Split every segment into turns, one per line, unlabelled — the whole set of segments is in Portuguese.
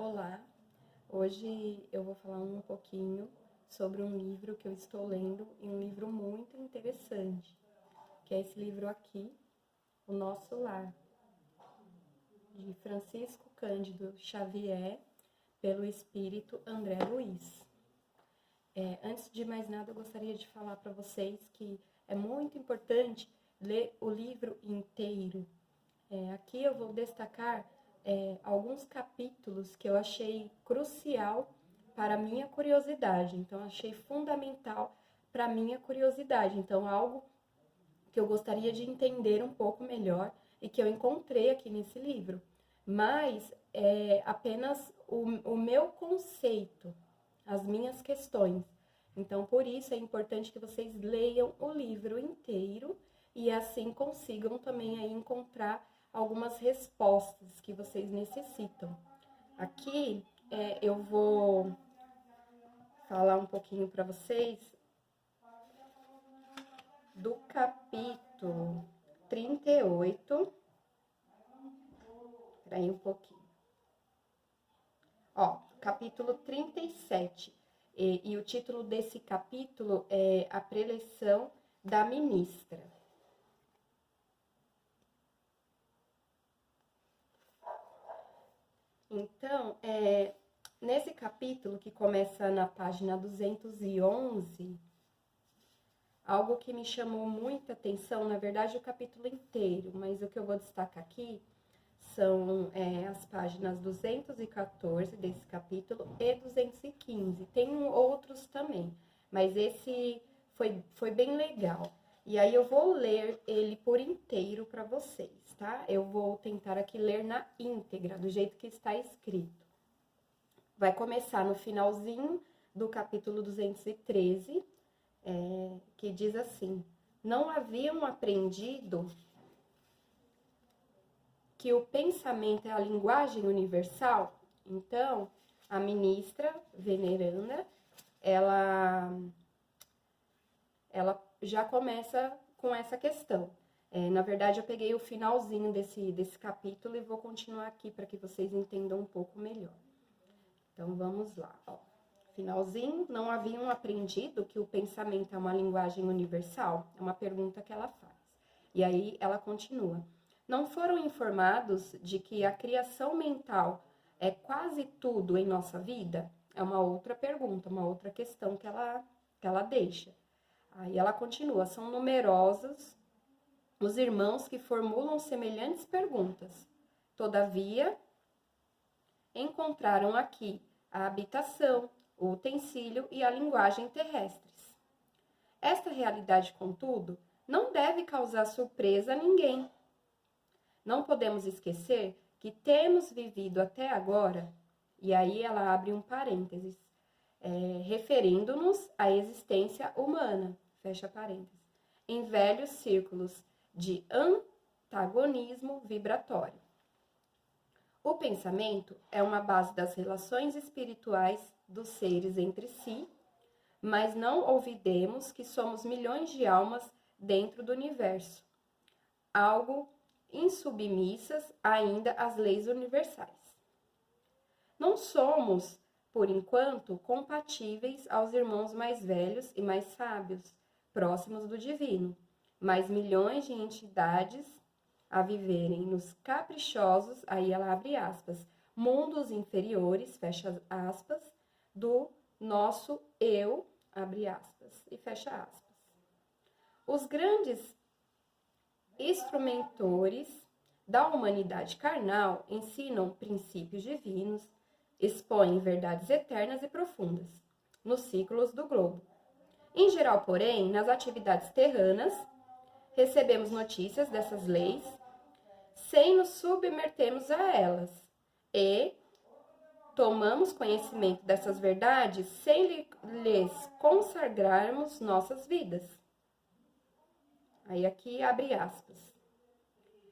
Olá, hoje eu vou falar um pouquinho sobre um livro que eu estou lendo e um livro muito interessante, que é esse livro aqui, O Nosso Lar, de Francisco Cândido Xavier, pelo espírito André Luiz. Antes de mais nada, eu gostaria de falar para vocês que é muito importante ler o livro inteiro. Aqui eu vou destacar alguns capítulos que eu achei crucial para a minha curiosidade. Então, eu achei fundamental para a minha curiosidade. Então, algo que eu gostaria de entender um pouco melhor e que eu encontrei aqui nesse livro. Mas é apenas o meu conceito, as minhas questões. Então, por isso é importante que vocês leiam o livro inteiro e assim consigam também aí encontrar algumas respostas que vocês necessitam. Aqui eu vou falar um pouquinho para vocês do capítulo 38. Peraí um pouquinho. Capítulo 37. E o título desse capítulo é A Preleção da Ministra. Então, nesse capítulo, que começa na página 211, algo que me chamou muita atenção, na verdade, o capítulo inteiro, mas o que eu vou destacar aqui são as páginas 214 desse capítulo e 215. Tem outros também, mas esse foi bem legal. E aí eu vou ler ele por inteiro para vocês, tá? Eu vou tentar aqui ler na íntegra, do jeito que está escrito. Vai começar no finalzinho do capítulo 213, que diz assim: não haviam aprendido que o pensamento é a linguagem universal? Então, a ministra veneranda, ela já começa com essa questão. Na verdade, eu peguei o finalzinho desse capítulo e vou continuar aqui para que vocês entendam um pouco melhor. Então, vamos lá. Finalzinho, não haviam aprendido que o pensamento é uma linguagem universal? É uma pergunta que ela faz. E aí, ela continua. Não foram informados de que a criação mental é quase tudo em nossa vida? É uma outra pergunta, uma outra questão que ela deixa. Aí ela continua, são numerosos os irmãos que formulam semelhantes perguntas. Todavia, encontraram aqui a habitação, o utensílio e a linguagem terrestres. Esta realidade, contudo, não deve causar surpresa a ninguém. Não podemos esquecer que temos vivido até agora, e aí ela abre um parênteses, referindo-nos à existência humana, fecha parênteses, em velhos círculos de antagonismo vibratório. O pensamento é uma base das relações espirituais dos seres entre si, mas não olvidemos que somos milhões de almas dentro do universo, algo insubmissas ainda às leis universais. Não somos, por enquanto, compatíveis aos irmãos mais velhos e mais sábios, próximos do divino, mas milhões de entidades a viverem nos caprichosos, aí ela abre aspas, mundos inferiores, fecha aspas, do nosso eu, abre aspas, e fecha aspas. Os grandes instrumentores da humanidade carnal ensinam princípios divinos, expõem verdades eternas e profundas nos ciclos do globo. Em geral, porém, nas atividades terranas, recebemos notícias dessas leis sem nos submetermos a elas e tomamos conhecimento dessas verdades sem lhes consagrarmos nossas vidas. Aí aqui abre aspas.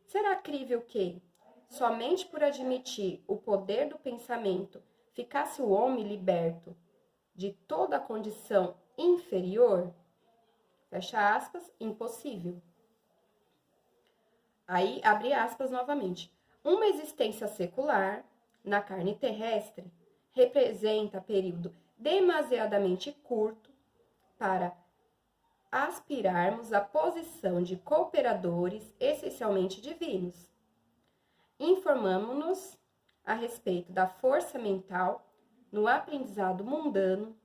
Será crível que, somente por admitir o poder do pensamento, ficasse o homem liberto de toda a condição inferior? Fecha aspas, impossível. Aí abre aspas novamente. Uma existência secular, na carne terrestre representa período demasiadamente curto para aspirarmos à posição de cooperadores essencialmente divinos. Informamo-nos a respeito da força mental no aprendizado mundano,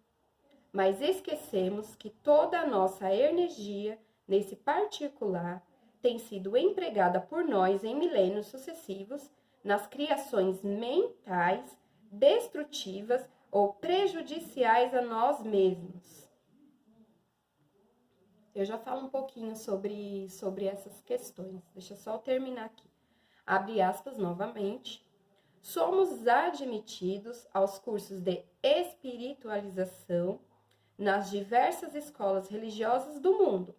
mas esquecemos que toda a nossa energia, nesse particular, tem sido empregada por nós em milênios sucessivos nas criações mentais destrutivas ou prejudiciais a nós mesmos. Eu já falo um pouquinho sobre essas questões. Deixa eu só terminar aqui. Abre aspas novamente. Somos admitidos aos cursos de espiritualização nas diversas escolas religiosas do mundo,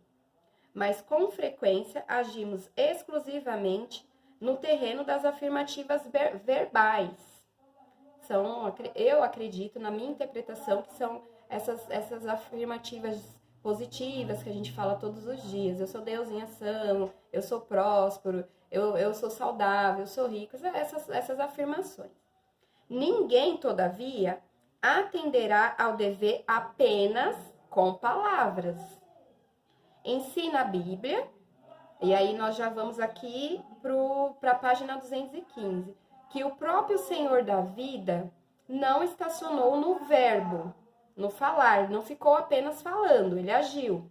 mas com frequência agimos exclusivamente no terreno das afirmativas verbais. Eu acredito, na minha interpretação, que são essas afirmativas positivas que a gente fala todos os dias. Eu sou Deus em ação, eu sou próspero, eu sou saudável, eu sou rico. Essas afirmações. Ninguém, todavia, atenderá ao dever apenas com palavras. Ensina a Bíblia, e aí nós já vamos aqui para a página 215, que o próprio Senhor da vida não estacionou no verbo, no falar, não ficou apenas falando, ele agiu.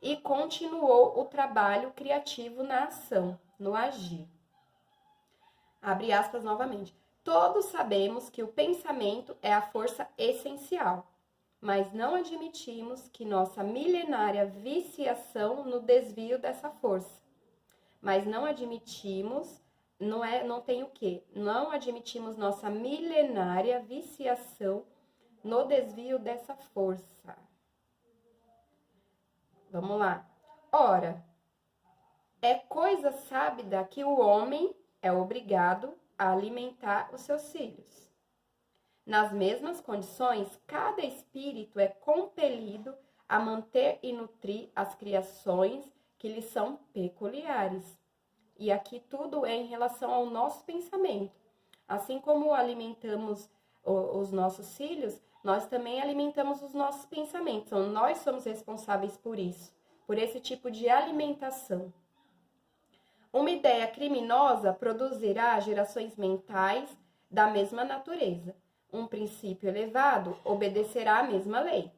E continuou o trabalho criativo na ação, no agir. Abre aspas novamente. Todos sabemos que o pensamento é a força essencial, mas não admitimos que nossa milenária viciação no desvio dessa força. Mas não admitimos, não tem o quê? Não admitimos nossa milenária viciação no desvio dessa força. Vamos lá. Ora, é coisa sábida que o homem é obrigado a alimentar os seus filhos. Nas mesmas condições, cada espírito é compelido a manter e nutrir as criações que lhe são peculiares. E aqui tudo é em relação ao nosso pensamento. Assim como alimentamos os nossos filhos, nós também alimentamos os nossos pensamentos. Então, nós somos responsáveis por isso, por esse tipo de alimentação. Uma ideia criminosa produzirá gerações mentais da mesma natureza. Um princípio elevado obedecerá à mesma lei.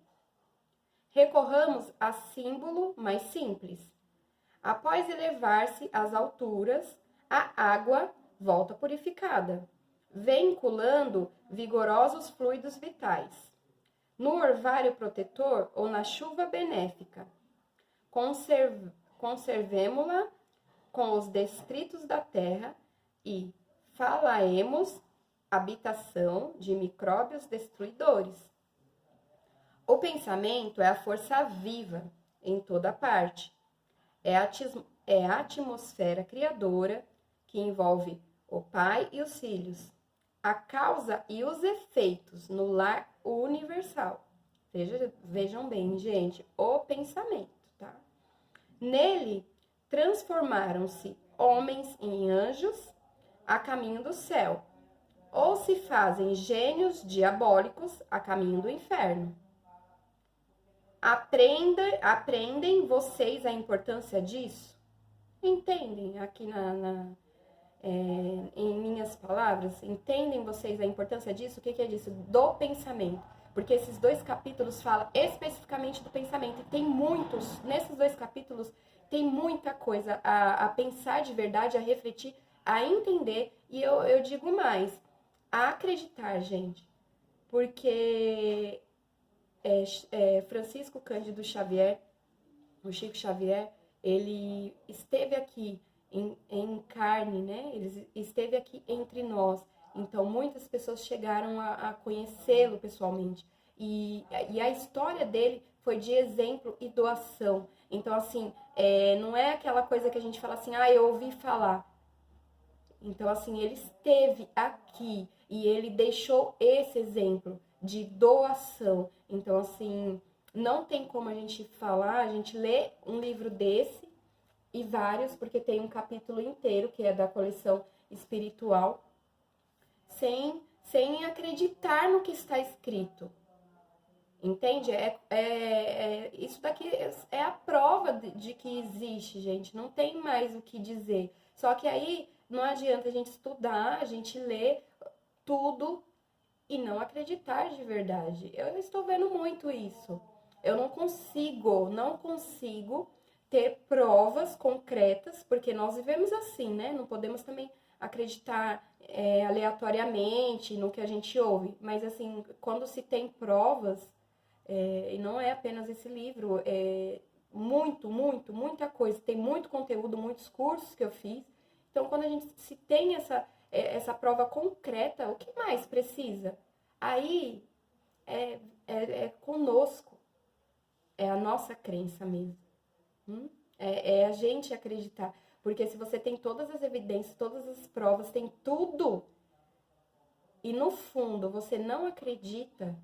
Recorramos a símbolo mais simples. Após elevar-se às alturas, a água volta purificada, vinculando vigorosos fluidos vitais. No orvalho protetor ou na chuva benéfica, conservemo-la com os detritos da terra e falaemos habitação de micróbios destruidores. O pensamento é a força viva em toda parte. É a atmosfera criadora que envolve o pai e os filhos, a causa e os efeitos no lar universal. Vejam bem, gente, o pensamento, tá? Nele transformaram-se homens em anjos a caminho do céu, ou se fazem gênios diabólicos a caminho do inferno. Aprendem vocês a importância disso? Entendem aqui em minhas palavras? Entendem vocês a importância disso? O que é disso? Do pensamento. Porque esses 2 capítulos falam especificamente do pensamento. E tem nesses 2 capítulos, tem muita coisa a pensar de verdade, a refletir, a entender. E eu digo mais, a acreditar, gente. Porque Francisco Cândido Xavier, o Chico Xavier, ele esteve aqui em carne, né? Ele esteve aqui entre nós. Então, muitas pessoas chegaram a conhecê-lo pessoalmente. E a história dele foi de exemplo e doação. Então, assim, não é aquela coisa que a gente fala assim, eu ouvi falar. Então, assim, ele esteve aqui e ele deixou esse exemplo de doação. Então, assim, não tem como a gente falar, a gente lê um livro desse e vários, porque tem um capítulo inteiro que é da coleção espiritual, sem acreditar no que está escrito. Entende? Isso daqui é a prova de que existe, gente. Não tem mais o que dizer. Só que aí não adianta a gente estudar, a gente ler tudo e não acreditar de verdade. Eu estou vendo muito isso. Eu não consigo ter provas concretas, porque nós vivemos assim, né? Não podemos também acreditar aleatoriamente no que a gente ouve. Mas assim, quando se tem provas, e não é apenas esse livro, muita coisa. Tem muito conteúdo, muitos cursos que eu fiz. Então, quando a gente se tem essa prova concreta, o que mais precisa? Aí é conosco, é a nossa crença mesmo. É a gente acreditar. Porque se você tem todas as evidências, todas as provas, tem tudo, e no fundo você não acredita,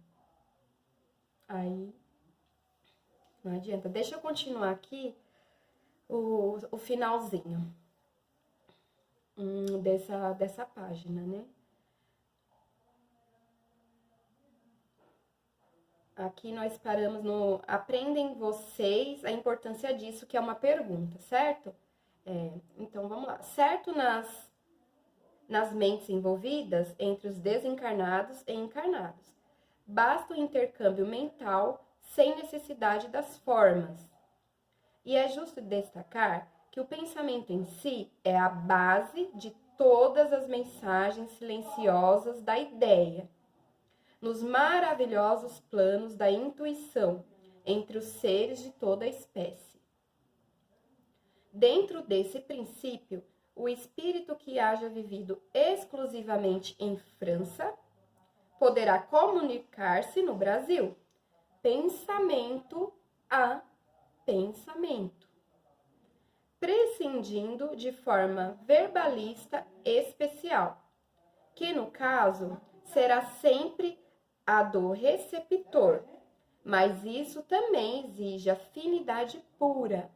aí não adianta. Deixa eu continuar aqui o finalzinho dessa página, né? Aqui nós paramos no aprendem vocês a importância disso, que é uma pergunta, certo? Então, vamos lá. Certo nas mentes envolvidas entre os desencarnados e encarnados. Basta o intercâmbio mental sem necessidade das formas. E é justo destacar que o pensamento em si é a base de todas as mensagens silenciosas da ideia, nos maravilhosos planos da intuição entre os seres de toda a espécie. Dentro desse princípio, o espírito que haja vivido exclusivamente em França poderá comunicar-se no Brasil, pensamento a pensamento, prescindindo de forma verbalista especial, que no caso será sempre a do receptor, mas isso também exige afinidade pura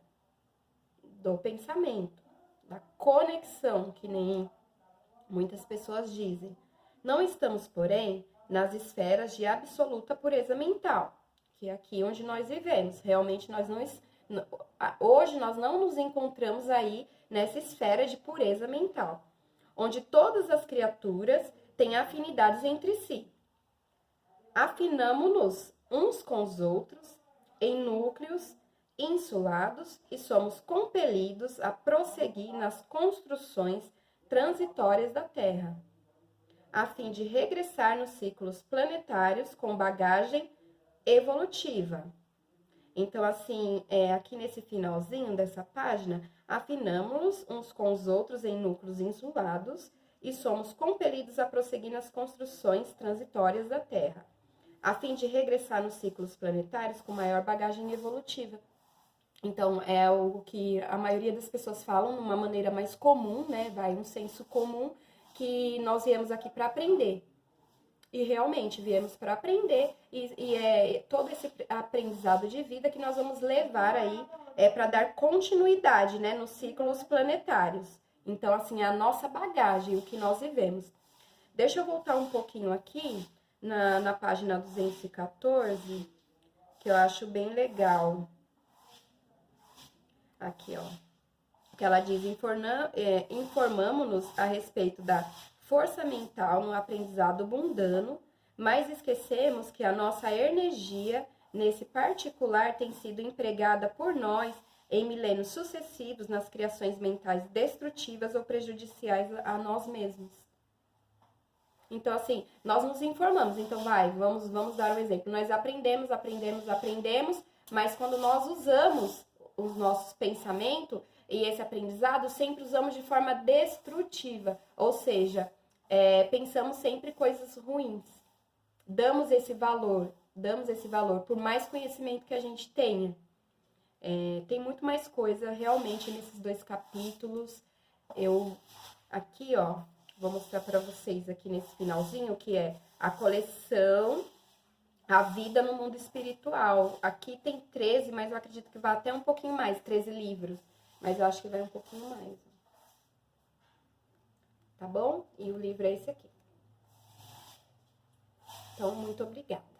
do pensamento, da conexão, que nem muitas pessoas dizem. Não estamos, porém, nas esferas de absoluta pureza mental, que é aqui onde nós vivemos. Realmente hoje nós não nos encontramos aí nessa esfera de pureza mental, onde todas as criaturas têm afinidades entre si. Afinamo-nos uns com os outros em núcleos insulados e somos compelidos a prosseguir nas construções transitórias da Terra, a fim de regressar nos ciclos planetários com bagagem evolutiva. Então, assim, aqui nesse finalzinho dessa página, afinamo-nos uns com os outros em núcleos insulados e somos compelidos a prosseguir nas construções transitórias da Terra, a fim de regressar nos ciclos planetários com maior bagagem evolutiva. Então, é o que a maioria das pessoas falam, numa maneira mais comum, né? Um senso comum, que nós viemos aqui para aprender. E realmente viemos para aprender, e é todo esse aprendizado de vida que nós vamos levar aí para dar continuidade, né, nos ciclos planetários. Então, assim, a nossa bagagem, o que nós vivemos. Deixa eu voltar um pouquinho aqui na página 214, que eu acho bem legal. Aqui, ó. Que ela diz: informamo-nos a respeito da força mental no aprendizado mundano, mas esquecemos que a nossa energia, nesse particular, tem sido empregada por nós em milênios sucessivos nas criações mentais destrutivas ou prejudiciais a nós mesmos. Então, assim, nós nos informamos. Então, vamos dar um exemplo. Nós aprendemos, mas quando nós usamos os nossos pensamentos e esse aprendizado, sempre usamos de forma destrutiva. Ou seja, pensamos sempre coisas ruins. Damos esse valor, por mais conhecimento que a gente tenha. Tem muito mais coisa realmente nesses 2 capítulos. Aqui, ó, vou mostrar para vocês aqui nesse finalzinho, que é a coleção A Vida no Mundo Espiritual. Aqui tem 13, mas eu acredito que vai até um pouquinho mais, 13 livros. Mas eu acho que vai um pouquinho mais. Tá bom? E o livro é esse aqui. Então, muito obrigada.